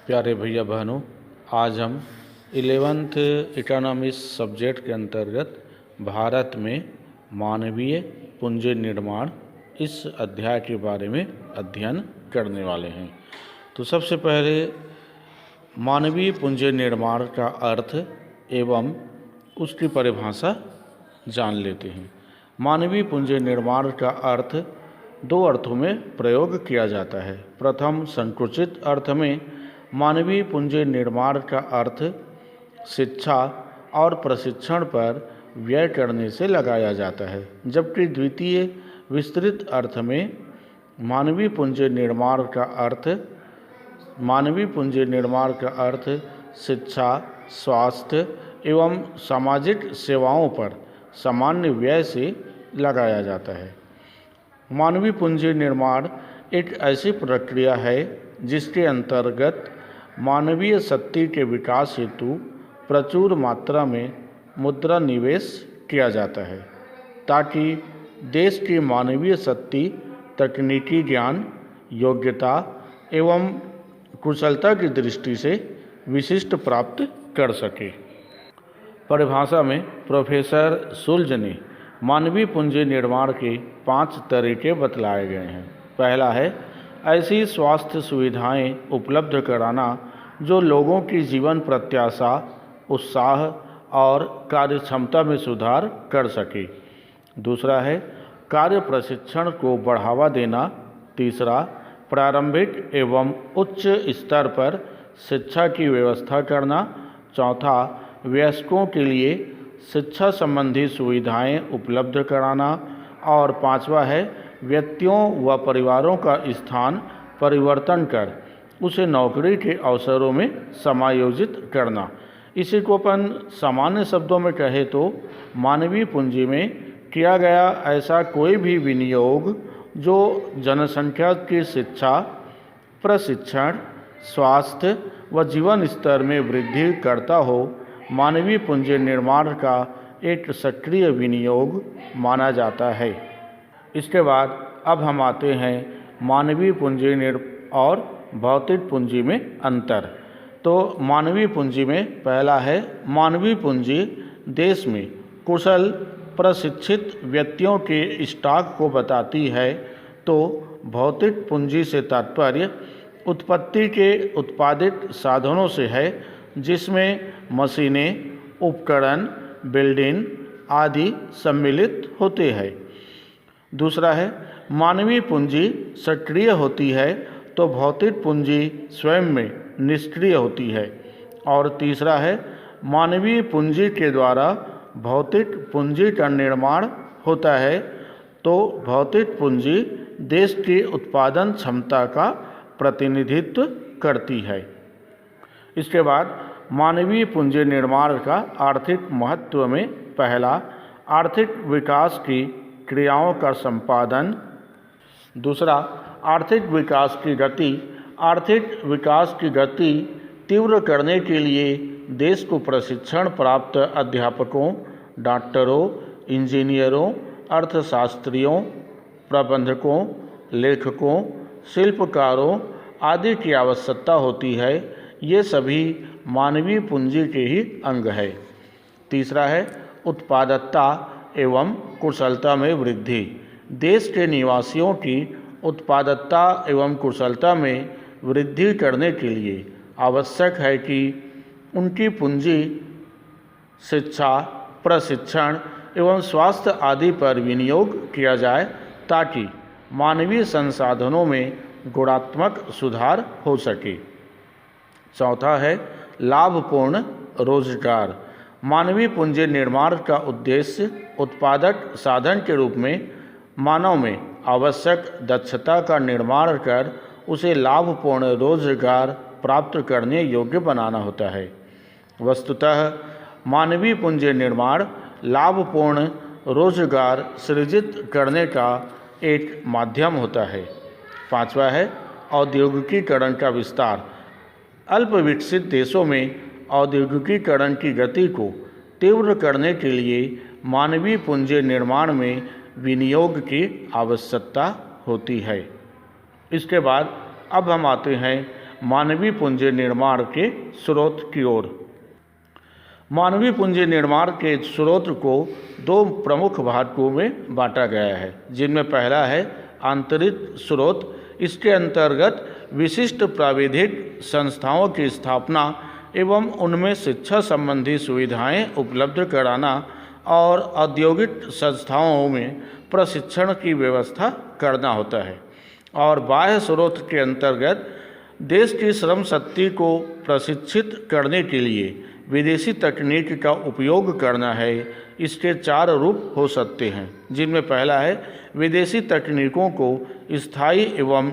प्यारे भैया बहनों, आज हम 11th इकोनॉमिक्स सब्जेक्ट के अंतर्गत भारत में मानवीय पूंजी निर्माण इस अध्याय के बारे में अध्ययन करने वाले हैं। तो सबसे पहले मानवीय पूंजी निर्माण का अर्थ एवं उसकी परिभाषा जान लेते हैं। मानवीय पूंजी निर्माण का अर्थ दो अर्थों में प्रयोग किया जाता है। प्रथम, संकुचित अर्थ में मानवीय पूंजी निर्माण का अर्थ शिक्षा और प्रशिक्षण पर व्यय करने से लगाया जाता है, जबकि द्वितीय, विस्तृत अर्थ में मानवीय पूंजी निर्माण का अर्थ शिक्षा, स्वास्थ्य एवं सामाजिक सेवाओं पर सामान्य व्यय से लगाया जाता है। मानवीय पूंजी निर्माण एक ऐसी प्रक्रिया है जिसके अंतर्गत मानवीय शक्ति के विकास हेतु प्रचुर मात्रा में मुद्रा निवेश किया जाता है, ताकि देश की मानवीय शक्ति तकनीकी ज्ञान, योग्यता एवं कुशलता की दृष्टि से विशिष्ट प्राप्त कर सके। परिभाषा में प्रोफेसर शुल्ज ने मानवीय पूंजी निर्माण के 5 तरीके बतलाए गए हैं। पहला है ऐसी स्वास्थ्य सुविधाएं उपलब्ध कराना जो लोगों की जीवन प्रत्याशा, उत्साह और कार्यक्षमता में सुधार कर सके। दूसरा है कार्य प्रशिक्षण को बढ़ावा देना। तीसरा, प्रारंभिक एवं उच्च स्तर पर शिक्षा की व्यवस्था करना। चौथा, वयस्कों के लिए शिक्षा संबंधी सुविधाएं उपलब्ध कराना। और पांचवा है व्यक्तियों व परिवारों का स्थान परिवर्तन कर उसे नौकरी के अवसरों में समायोजित करना। इसी को अपन सामान्य शब्दों में कहे तो मानवीय पूंजी में किया गया ऐसा कोई भी विनियोग जो जनसंख्या की शिक्षा, प्रशिक्षण, स्वास्थ्य व जीवन स्तर में वृद्धि करता हो, मानवीय पूंजी निर्माण का एक सक्रिय विनियोग माना जाता है। इसके बाद अब हम आते हैं मानवीय पूंजी और भौतिक पूंजी में अंतर। तो मानवीय पूंजी में पहला है मानवीय पूंजी देश में कुशल प्रशिक्षित व्यक्तियों के स्टॉक को बताती है। तो भौतिक पूंजी से तात्पर्य उत्पत्ति के उत्पादित साधनों से है, जिसमें मशीनें, उपकरण, बिल्डिंग आदि सम्मिलित होते हैं। दूसरा है मानवीय पूंजी सक्रिय होती है तो भौतिक पूंजी स्वयं में निष्क्रिय होती है। और तीसरा है मानवीय पूंजी के द्वारा भौतिक पूंजी का निर्माण होता है तो भौतिक पूंजी देश की उत्पादन क्षमता का प्रतिनिधित्व करती है। इसके बाद मानवीय पूंजी निर्माण का आर्थिक महत्व में पहला, आर्थिक विकास की क्रियाओं का संपादन। दूसरा, आर्थिक विकास की गति। आर्थिक विकास की गति तीव्र करने के लिए देश को प्रशिक्षण प्राप्त अध्यापकों, डॉक्टरों, इंजीनियरों, अर्थशास्त्रियों, प्रबंधकों, लेखकों, शिल्पकारों आदि की आवश्यकता होती है। ये सभी मानवीय पूंजी के ही अंग है। तीसरा है उत्पादकता एवं कुशलता में वृद्धि। देश के निवासियों की उत्पादकता एवं कुशलता में वृद्धि करने के लिए आवश्यक है कि उनकी पूंजी शिक्षा, प्रशिक्षण एवं स्वास्थ्य आदि पर विनियोग किया जाए, ताकि मानवीय संसाधनों में गुणात्मक सुधार हो सके। चौथा है लाभपूर्ण रोजगार। मानवीय पूंजी निर्माण का उद्देश्य उत्पादक साधन के रूप में मानव में आवश्यक दक्षता का निर्माण कर उसे लाभपूर्ण रोजगार प्राप्त करने योग्य बनाना होता है। वस्तुतः मानवीय पूंजी निर्माण लाभपूर्ण रोजगार सृजित करने का एक माध्यम होता है। पांचवा है औद्योगिकीकरण का विस्तार। अल्प विकसित देशों में औद्योगिकीकरण की गति को तीव्र करने के लिए मानवीय पूंजी निर्माण में विनियोग की आवश्यकता होती है। इसके बाद अब हम आते हैं मानवीय पूंजी निर्माण के स्रोत की ओर। मानवीय पूंजी निर्माण के स्रोत को दो प्रमुख भागों में बांटा गया है, जिनमें पहला है आंतरिक स्रोत। इसके अंतर्गत विशिष्ट प्राविधिक संस्थाओं की स्थापना एवं उनमें शिक्षा संबंधी सुविधाएं उपलब्ध कराना और औद्योगिक संस्थाओं में प्रशिक्षण की व्यवस्था करना होता है। और बाह्य स्रोत के अंतर्गत देश की श्रम शक्ति को प्रशिक्षित करने के लिए विदेशी तकनीक का उपयोग करना है। इसके 4 रूप हो सकते हैं, जिनमें पहला है विदेशी तकनीकों को स्थायी एवं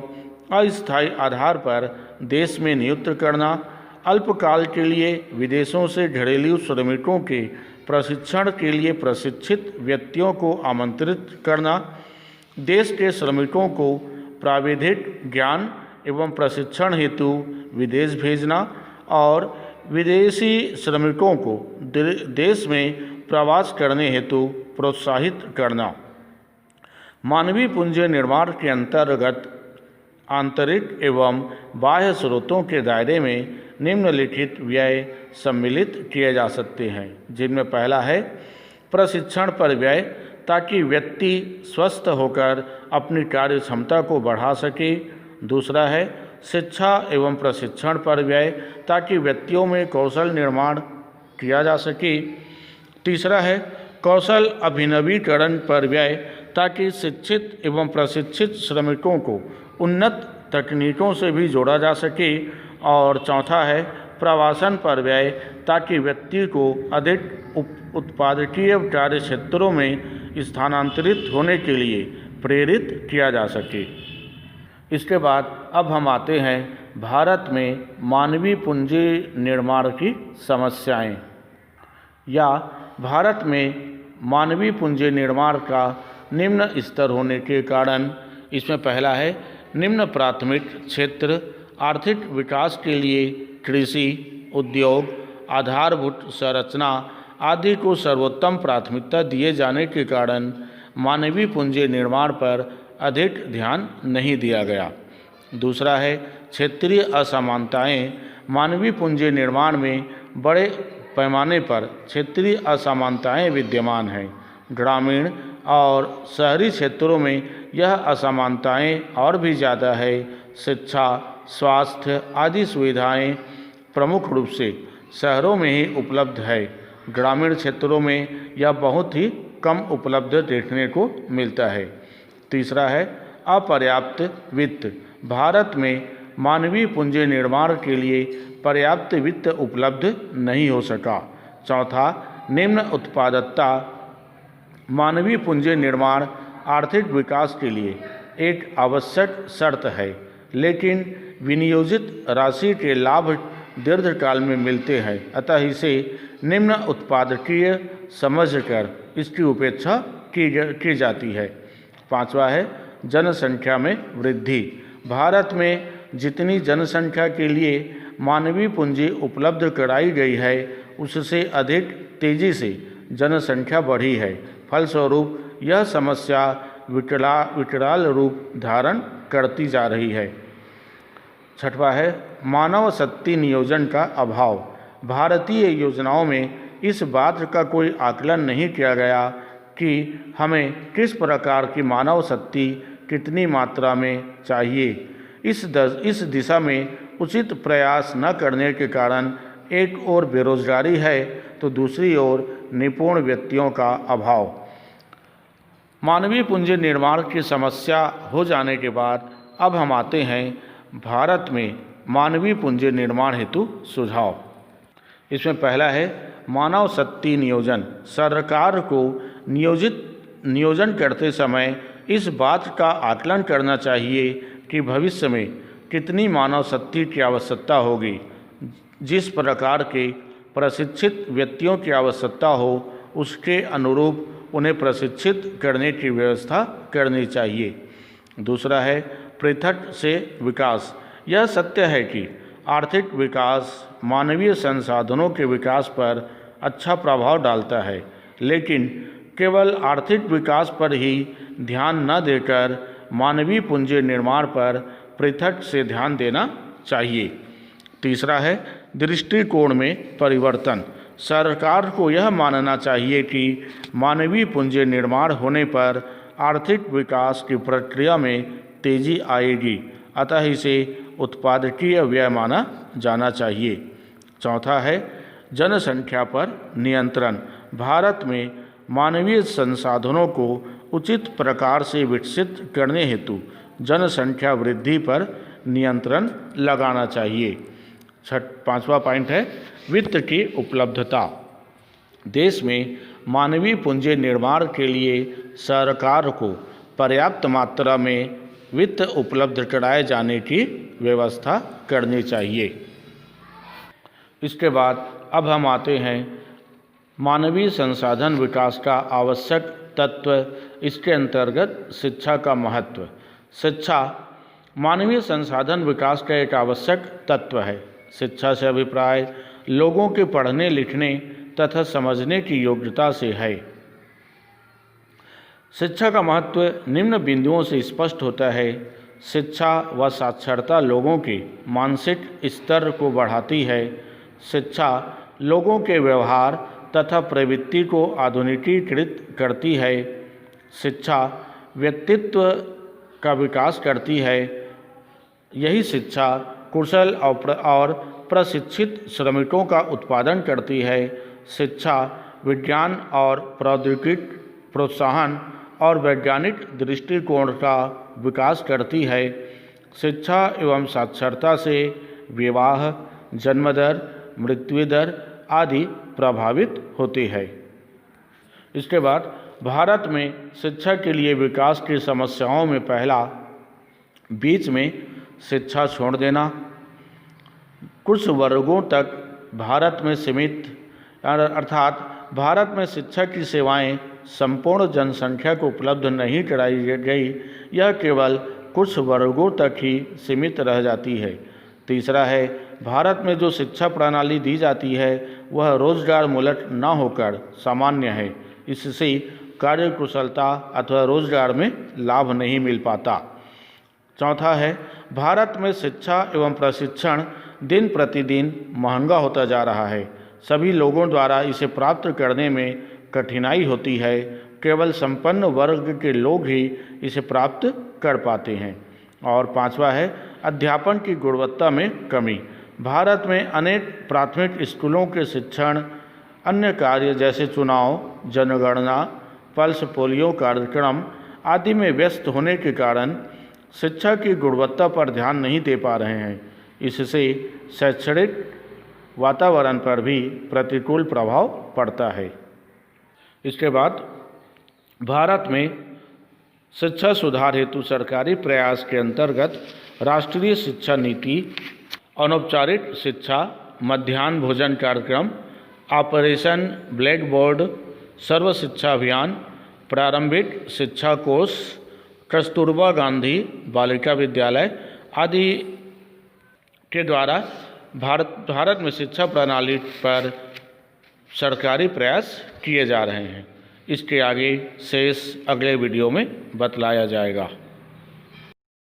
अस्थायी आधार पर देश में नियुक्त करना, अल्पकाल के लिए विदेशों से घरेलू श्रमिकों के प्रशिक्षण के लिए प्रशिक्षित व्यक्तियों को आमंत्रित करना, देश के श्रमिकों को प्राविधिक ज्ञान एवं प्रशिक्षण हेतु विदेश भेजना और विदेशी श्रमिकों को देश में प्रवास करने हेतु प्रोत्साहित करना। मानवीय पूंजी निर्माण के अंतर्गत आंतरिक एवं बाह्य स्रोतों के दायरे में निम्नलिखित व्यय सम्मिलित किए जा सकते हैं, जिनमें पहला है प्रशिक्षण पर व्यय, ताकि व्यक्ति स्वस्थ होकर अपनी कार्य क्षमता को बढ़ा सके। दूसरा है शिक्षा एवं प्रशिक्षण पर व्यय, ताकि व्यक्तियों में कौशल निर्माण किया जा सके। तीसरा है कौशल अभिनवीकरण पर व्यय, ताकि शिक्षित एवं प्रशिक्षित श्रमिकों को उन्नत तकनीकों से भी जोड़ा जा सके। और चौथा है प्रवासन पर व्यय, ताकि व्यक्ति को अधिक उत्पादकीय कार्य क्षेत्रों में स्थानांतरित होने के लिए प्रेरित किया जा सके। इसके बाद अब हम आते हैं भारत में मानवीय पूंजी निर्माण की समस्याएं, या भारत में मानवीय पूंजी निर्माण का निम्न स्तर होने के कारण। इसमें पहला है निम्न प्राथमिक क्षेत्र। आर्थिक विकास के लिए कृषि, उद्योग, आधारभूत संरचना आदि को सर्वोत्तम प्राथमिकता दिए जाने के कारण मानवीय पूंजी निर्माण पर अधिक ध्यान नहीं दिया गया। दूसरा है क्षेत्रीय असमानताएं। मानवीय पूंजी निर्माण में बड़े पैमाने पर क्षेत्रीय असमानताएं विद्यमान हैं। ग्रामीण और शहरी क्षेत्रों में यह असमानताएं और भी ज़्यादा है। शिक्षा, स्वास्थ्य आदि सुविधाएं प्रमुख रूप से शहरों में ही उपलब्ध है। ग्रामीण क्षेत्रों में यह बहुत ही कम उपलब्ध देखने को मिलता है। तीसरा है अपर्याप्त वित्त। भारत में मानवीय पूंजी निर्माण के लिए पर्याप्त वित्त उपलब्ध नहीं हो सका। चौथा निम्न उत्पादकता। मानवीय पूंजी निर्माण आर्थिक विकास के लिए एक आवश्यक शर्त है, लेकिन विनियोजित राशि के लाभ दीर्घकाल में मिलते हैं, अतः इसे निम्न उत्पादकीय समझकर इसकी उपेक्षा की जाती है। पांचवा है जनसंख्या में वृद्धि। भारत में जितनी जनसंख्या के लिए मानवीय पूंजी उपलब्ध कराई गई है, उससे अधिक तेजी से जनसंख्या बढ़ी है। फलस्वरूप यह समस्या विकराल रूप धारण करती जा रही है। छठवां है मानव शक्ति नियोजन का अभाव। भारतीय योजनाओं में इस बात का कोई आकलन नहीं किया गया कि हमें किस प्रकार की मानव शक्ति कितनी मात्रा में चाहिए। इस दिशा में उचित प्रयास न करने के कारण एक ओर बेरोजगारी है तो दूसरी ओर निपुण व्यक्तियों का अभाव। मानवीय पूंजी निर्माण की समस्या हो जाने के बाद अब हम आते हैं भारत में मानवीय पूंजी निर्माण हेतु सुझाव। इसमें पहला है मानव शक्ति नियोजन। सरकार को नियोजन करते समय इस बात का आकलन करना चाहिए कि भविष्य में कितनी मानव शक्ति की आवश्यकता होगी। जिस प्रकार के प्रशिक्षित व्यक्तियों की आवश्यकता हो, उसके अनुरूप उन्हें प्रशिक्षित करने की व्यवस्था करनी चाहिए। दूसरा है पृथक से विकास। यह सत्य है कि आर्थिक विकास मानवीय संसाधनों के विकास पर अच्छा प्रभाव डालता है, लेकिन केवल आर्थिक विकास पर ही ध्यान न देकर मानवीय पूंजी निर्माण पर पृथक से ध्यान देना चाहिए। तीसरा है दृष्टिकोण में परिवर्तन। सरकार को यह मानना चाहिए कि मानवीय पूंजी निर्माण होने पर आर्थिक विकास की प्रक्रिया में तेजी आएगी, अतः इसे उत्पादकीय व्यय माना जाना चाहिए। चौथा है जनसंख्या पर नियंत्रण। भारत में मानवीय संसाधनों को उचित प्रकार से विकसित करने हेतु जनसंख्या वृद्धि पर नियंत्रण लगाना चाहिए। पांचवा पॉइंट है वित्त की उपलब्धता। देश में मानवीय पूंजी निर्माण के लिए सरकार को पर्याप्त मात्रा में वित्त उपलब्ध कराए जाने की व्यवस्था करनी चाहिए। इसके बाद अब हम आते हैं मानवीय संसाधन विकास का आवश्यक तत्व। इसके अंतर्गत शिक्षा का महत्व। शिक्षा मानवीय संसाधन विकास का एक आवश्यक तत्व है। शिक्षा से अभिप्राय लोगों के पढ़ने लिखने तथा समझने की योग्यता से है। शिक्षा का महत्व निम्न बिंदुओं से स्पष्ट होता है। शिक्षा व साक्षरता लोगों के मानसिक स्तर को बढ़ाती है। शिक्षा लोगों के व्यवहार तथा प्रवृत्ति को आधुनिकीकृत करती है। शिक्षा व्यक्तित्व का विकास करती है। यही शिक्षा कुशल और प्रशिक्षित श्रमिकों का उत्पादन करती है। शिक्षा विज्ञान और प्रौद्योगिकी प्रोत्साहन और वैज्ञानिक दृष्टिकोण का विकास करती है। शिक्षा एवं साक्षरता से विवाह, जन्मदर, मृत्यु दर आदि प्रभावित होती है। इसके बाद भारत में शिक्षा के लिए विकास की समस्याओं में पहला बीच में शिक्षा छोड़ देना। कुछ वर्गों तक भारत में सीमित अर्थात भारत में शिक्षा की सेवाएं संपूर्ण जनसंख्या को उपलब्ध नहीं कराई गई, यह केवल कुछ वर्गों तक ही सीमित रह जाती है। तीसरा है भारत में जो शिक्षा प्रणाली दी जाती है वह रोजगार मूलक न होकर सामान्य है। इससे कार्य कुशलता अथवा रोजगार में लाभ नहीं मिल पाता। चौथा है भारत में शिक्षा एवं प्रशिक्षण दिन प्रतिदिन महंगा होता जा रहा है। सभी लोगों द्वारा इसे प्राप्त करने में कठिनाई होती है। केवल संपन्न वर्ग के लोग ही इसे प्राप्त कर पाते हैं। और पांचवा है अध्यापन की गुणवत्ता में कमी। भारत में अनेक प्राथमिक स्कूलों के शिक्षण अन्य कार्य जैसे चुनाव, जनगणना, पल्स पोलियो कार्यक्रम आदि में व्यस्त होने के कारण शिक्षा की गुणवत्ता पर ध्यान नहीं दे पा रहे हैं। इससे शैक्षणिक वातावरण पर भी प्रतिकूल प्रभाव पड़ता है। इसके बाद भारत में शिक्षा सुधार हेतु सरकारी प्रयास के अंतर्गत राष्ट्रीय शिक्षा नीति, अनौपचारिक शिक्षा, मध्याह्न भोजन कार्यक्रम, ऑपरेशन ब्लैक बोर्ड, सर्व शिक्षा अभियान, प्रारंभिक शिक्षा कोष, कस्तूरबा गांधी बालिका विद्यालय आदि के द्वारा भारत में शिक्षा प्रणाली पर सरकारी प्रयास किए जा रहे हैं। इसके आगे शेष अगले वीडियो में बतलाया जाएगा।